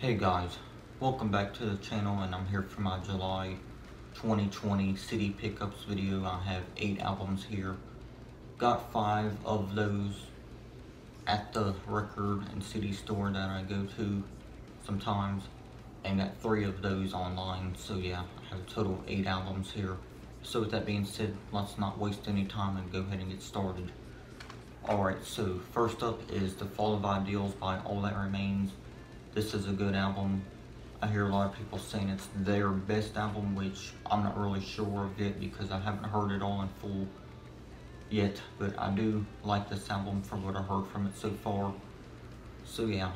Hey guys, welcome back to the channel, and I'm here for my July 2020 CD pickups video. I have 8 albums here. Got 5 of those at the record and CD store that I go to sometimes, and got 3 of those online. So yeah, I have a total of 8 albums here. So with that being said, let's not waste any time and go ahead and get started. Alright, so first up is The Fall of Ideals by All That Remains. This is a good album. I hear a lot of people saying it's their best album, which I'm not really sure of it because I haven't heard it all in full yet, but I do like this album from what I heard from it so far. So yeah,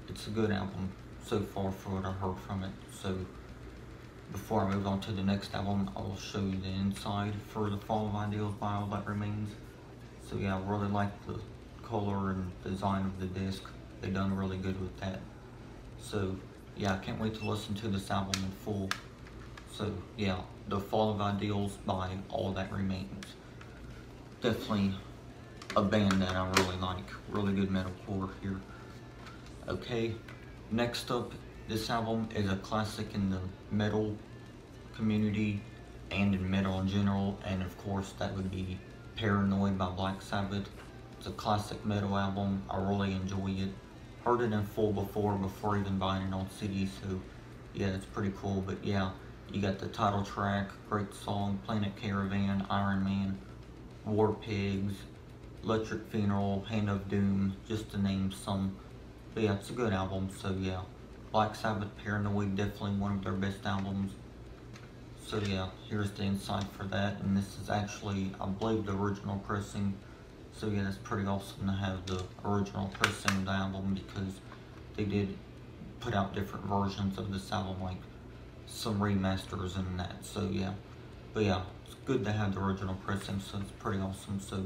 it's a good album so far for what I heard from it. So before I move on to the next album, I'll show you the inside for The Fall of Ideals by All That Remains. So yeah, I really like the color and design of the disc. They done really good with that. So yeah, I can't wait to listen to this album in full. So yeah, The Fall of Ideals by All That Remains. Definitely a band that I really like. Really good metalcore here. Okay, next up, this album is a classic in the metal community and in metal in general, and of course that would be Paranoid by Black Sabbath. It's a classic metal album. I really enjoy it. Heard it in full before even buying it on CD, so yeah, it's pretty cool. But yeah, you got the title track, great song, Planet Caravan, Iron Man, War Pigs, Electric Funeral, Hand of Doom, just to name some. But yeah, it's a good album. So yeah, Black Sabbath, Paranoid, definitely one of their best albums. So yeah, here's the inside for that, and this is actually, I believe, the original pressing. So yeah, it's pretty awesome to have the original pressing of the album, because they did put out different versions of this album, like some remasters and that. So yeah, but yeah, it's good to have the original pressing, so it's pretty awesome. So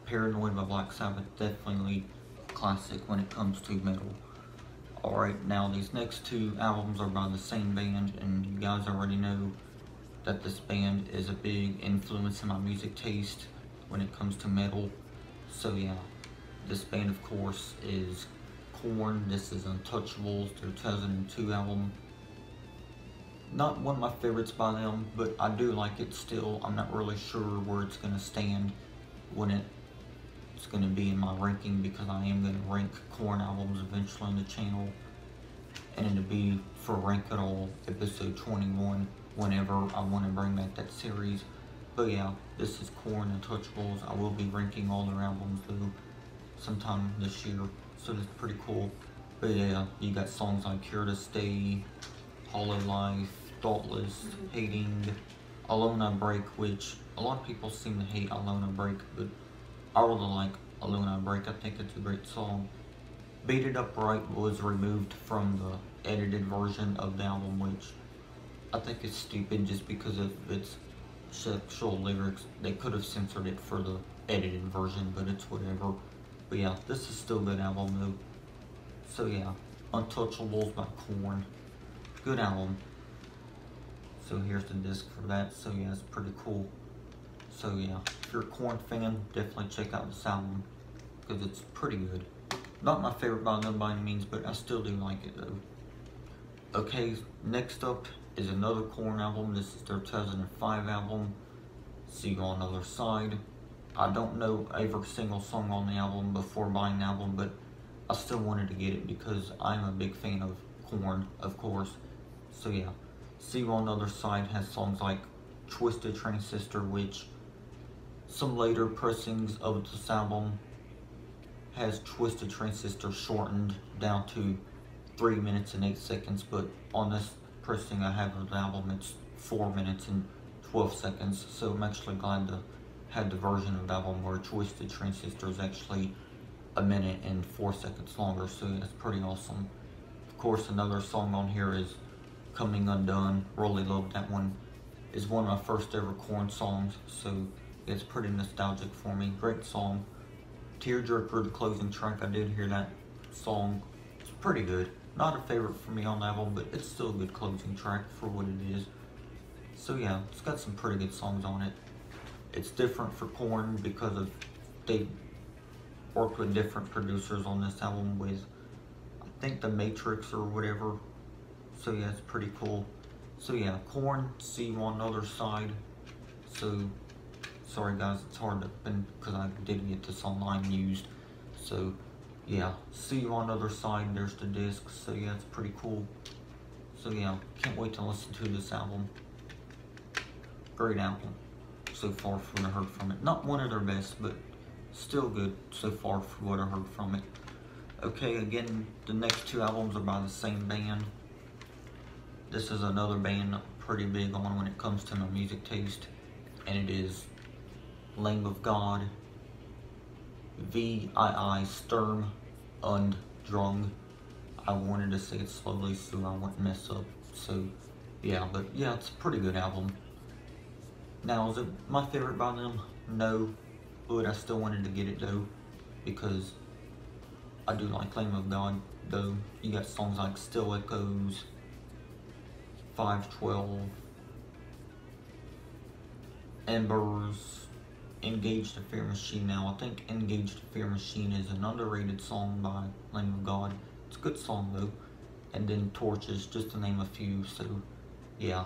Paranoid by Black Sabbath, definitely classic when it comes to metal. Alright, now these next 2 albums are by the same band, and you guys already know that this band is a big influence in my music taste when it comes to metal. So yeah, this band of course is Korn. This is Untouchables, their 2002 album. Not one of my favorites by them, but I do like it still. I'm not really sure where it's going to stand when it's going to be in my ranking, because I am going to rank Korn albums eventually on the channel, and it'll be for Rank It All episode 21 whenever I want to bring back that series. But yeah, this is Korn Untouchables. I will be ranking all their albums though sometime this year, so that's pretty cool. But yeah, you got songs like Here to Stay, Hollow Life, Thoughtless, Hating, Alone I Break, which a lot of people seem to hate Alone I Break, but I really like Alone I Break. I think it's a great song. Beat It Up Right was removed from the edited version of the album, which I think is stupid just because of its sexual lyrics. They could have censored it for the edited version, but it's whatever. But yeah, this is still a good album though. So yeah, Untouchables by Korn. Good album. So here's the disc for that. So yeah, it's pretty cool. So yeah, if you're a Korn fan, definitely check out this album, because it's pretty good. Not my favorite by them by any means, but I still do like it though. Okay, next up is another Korn album. This is their 2005 album, See You on the Other Side. I don't know every single song on the album before buying the album, but I still wanted to get it because I'm a big fan of Korn, of course. So yeah, See You on the Other Side has songs like Twisted Transistor, which some later pressings of this album has Twisted Transistor shortened down to 3 minutes and 8 seconds, but on this pressing I have of the album, it's 4 minutes and 12 seconds. So I'm actually glad to have the version of the album where Twisted Transistor is actually 1 minute and 4 seconds longer. So that's pretty awesome. Of course, another song on here is Coming Undone. Really love that one. It's one of my first ever Korn songs, so it's pretty nostalgic for me. Great song. Tearjerker, the closing track, I did hear that song. It's pretty good. Not a favorite for me on the album, but it's still a good closing track for what it is. So yeah, it's got some pretty good songs on it. It's different for Korn because of they worked with different producers on this album with, I think, The Matrix or whatever So yeah, it's pretty cool. So yeah, Korn, see you on the other side. So, sorry guys, it's hard to, because I didn't get this online used. So yeah, see you on the other side. There's the disc. So yeah, it's pretty cool. So yeah, can't wait to listen to this album. Great album so far from what I heard from it. Not one of their best, but still good so far from what I heard from it. Okay, again, the next two albums are by the same band. This is another band I'm pretty big on when it comes to my music taste, and it is Lamb of God, VII Sturm und Drang. I wanted to say it slowly so I wouldn't mess up. So yeah, but yeah, it's a pretty good album. Now, is it my favorite by them? No, but I still wanted to get it though, because I do like Lamb of God though. You got songs like Still Echoes, 512, Embers, Engage the Fear Machine. Now, I think Engage the Fear Machine is an underrated song by Lamb of God. It's a good song though. And then Torches, just to name a few. So yeah,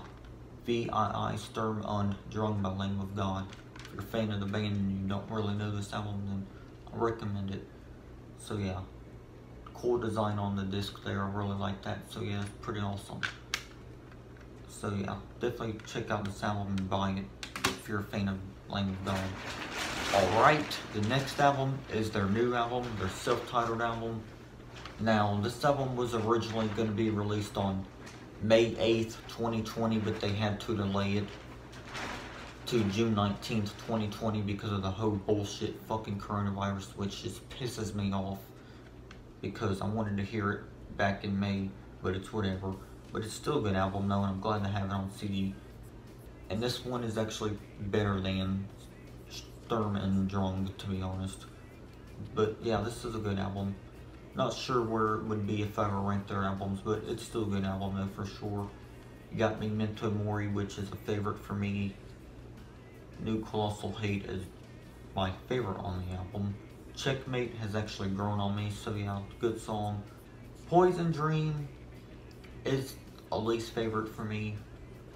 VII Sturm und Drang by Lamb of God. If you're a fan of the band and you don't really know this album, then I recommend it. So yeah, cool design on the disc there. I really like that. So yeah, it's pretty awesome. So yeah, definitely check out this album and buy it if you're a fan of Lamb of God. Alright, the next album is their new album, their self-titled album. Now, this album was originally going to be released on May 8th, 2020, but they had to delay it to June 19th, 2020 because of the whole bullshit fucking coronavirus, which just pisses me off because I wanted to hear it back in May, but it's whatever. But it's still a good album though, and I'm glad to have it on CD. And this one is actually better than Sturm und Drang, to be honest. But yeah, this is a good album. Not sure where it would be if I ever ranked their albums, but it's still a good album though, for sure. You got Memento Mori, which is a favorite for me. New Colossal Hate is my favorite on the album. Checkmate has actually grown on me, so yeah, good song. Poison Dream is a least favorite for me,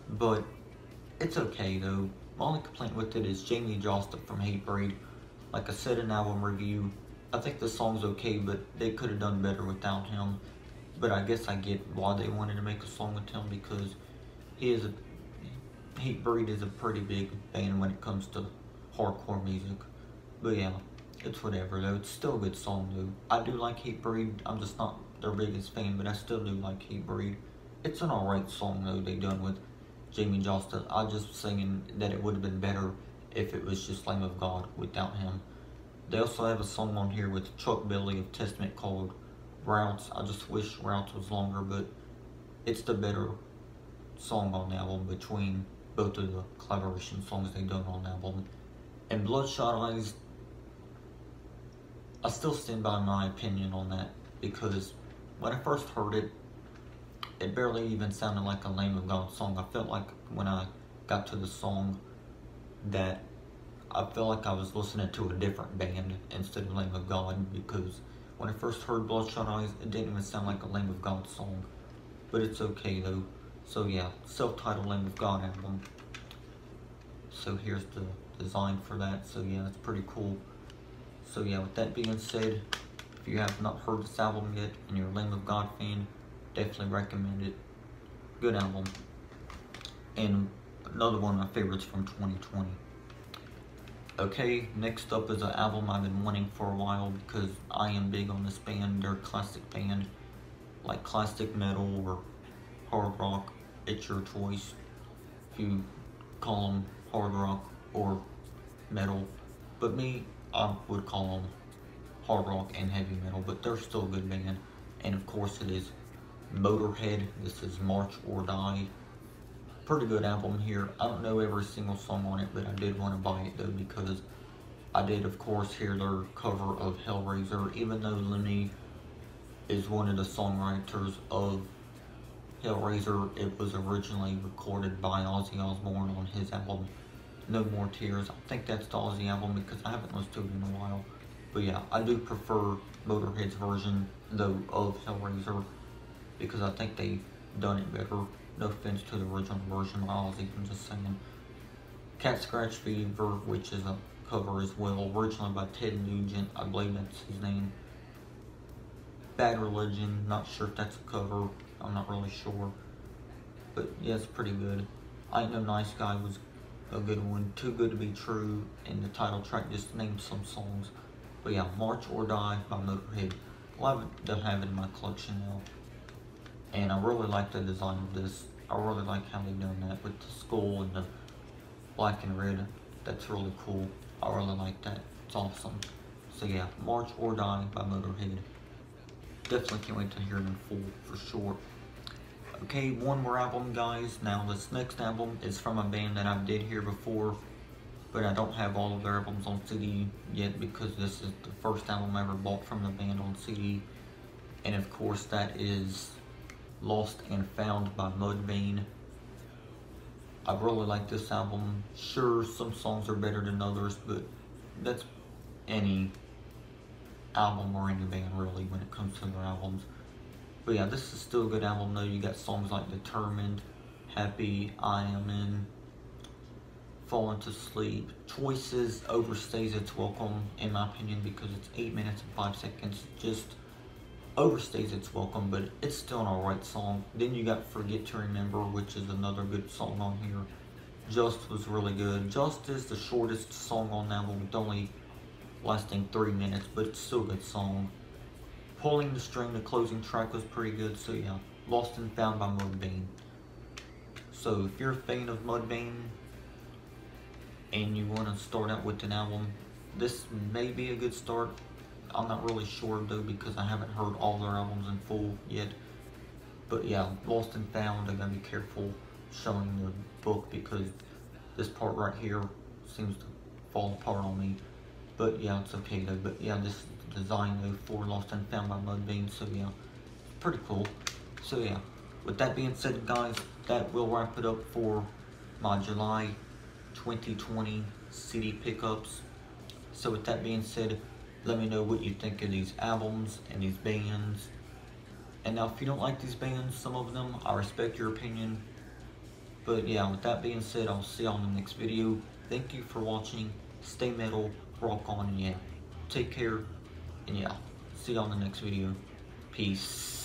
but it's okay though. My only complaint with it is Jamie Joseph from Hatebreed. Like I said in album review, I think the song's okay, but they could have done better without him. But I guess I get why they wanted to make a song with him, because Hatebreed is a pretty big band when it comes to hardcore music. But yeah, it's whatever though. It's still a good song though. I do like Hatebreed. I'm just not their biggest fan, but I still do like Hatebreed. It's an alright song though they done with Jamie Joseph. I was just saying that it would have been better if it was just Lamb of God without him. They also have a song on here with Chuck Billy of Testament called Routes. I just wish Routes was longer, but it's the better song on the album between both of the collaboration songs they done on the album. And Bloodshot Eyes, I still stand by my opinion on that, because when I first heard it, it barely even sounded like a Lamb of God song. I felt like when I got to the song that I felt like I was listening to a different band instead of Lamb of God, because when I first heard Bloodshot Eyes, it didn't even sound like a Lamb of God song. But it's okay though. So yeah, self-titled Lamb of God album. So here's the design for that. So yeah, it's pretty cool. So yeah, with that being said, if you have not heard this album yet and you're a Lamb of God fan, definitely recommend it. Good album. And another one of my favorites from 2020. Okay, next up is an album I've been wanting for a while, because I am big on this band. They're a classic band, like classic metal or hard rock. It's your choice if you call them hard rock or metal. But me, I would call them hard rock and heavy metal, but they're still a good band. And of course it is Motorhead. This is March or Die. Pretty good album here. I don't know every single song on it, but I did want to buy it though, because I did of course hear their cover of Hellraiser, even though Lemmy is one of the songwriters of Hellraiser. It was originally recorded by Ozzy Osbourne on his album No More Tears. I think that's the Ozzy album, because I haven't listened to it in a while. But yeah, I do prefer Motorhead's version though of Hellraiser, because I think they done it better. No offense to the original version, I was even just saying. Cat Scratch Fever, which is a cover as well, originally by Ted Nugent, I believe that's his name. Bad Religion, not sure if that's a cover, I'm not really sure. But yeah, it's pretty good. I Ain't No Nice Guy was a good one. Too Good to Be True, and the title track just named some songs. But yeah, March or Die by Motorhead. Love it to have it in my collection now. And I really like the design of this. I really like how they've done that with the skull and the black and red. That's really cool. I really like that. It's awesome. So yeah, March or Die by Motorhead. Definitely can't wait to hear it in full for sure. Okay, one more album, guys. Now this next album is from a band that I did hear before, but I don't have all of their albums on CD yet because this is the first album I ever bought from the band on CD. And of course that is Lost and Found by Mudvayne. I really like this album. Sure, some songs are better than others, but that's any album or any band really when it comes to their albums. But yeah, this is still a good album though. You got songs like Determined, Happy, I Am In, Falling to Sleep. Choices overstays its welcome in my opinion because it's 8 minutes and 5 seconds. Just overstays its welcome, but it's still an alright song. Then you got Forget to Remember, which is another good song on here. Just was really good. Just is the shortest song on the album, with only lasting 3 minutes, but it's still a good song. Pulling the String, the closing track, was pretty good. So yeah, Lost and Found by Mudvayne. So if you're a fan of Mudvayne and you want to start out with an album, this may be a good start. I'm not really sure though because I haven't heard all their albums in full yet. But yeah, Lost and Found, I gotta be careful showing the book because this part right here seems to fall apart on me. But yeah, it's okay though. But yeah, this is the design though for Lost and Found by Mudvayne. So yeah, pretty cool. So yeah, with that being said, guys, that will wrap it up for my July 2020 CD pickups. So with that being said, let me know what you think of these albums and these bands. And now if you don't like these bands, some of them, I respect your opinion. But yeah, with that being said, I'll see y'all in the next video. Thank you for watching. Stay metal, rock on, and yeah, take care. And yeah, see y'all in the next video. Peace.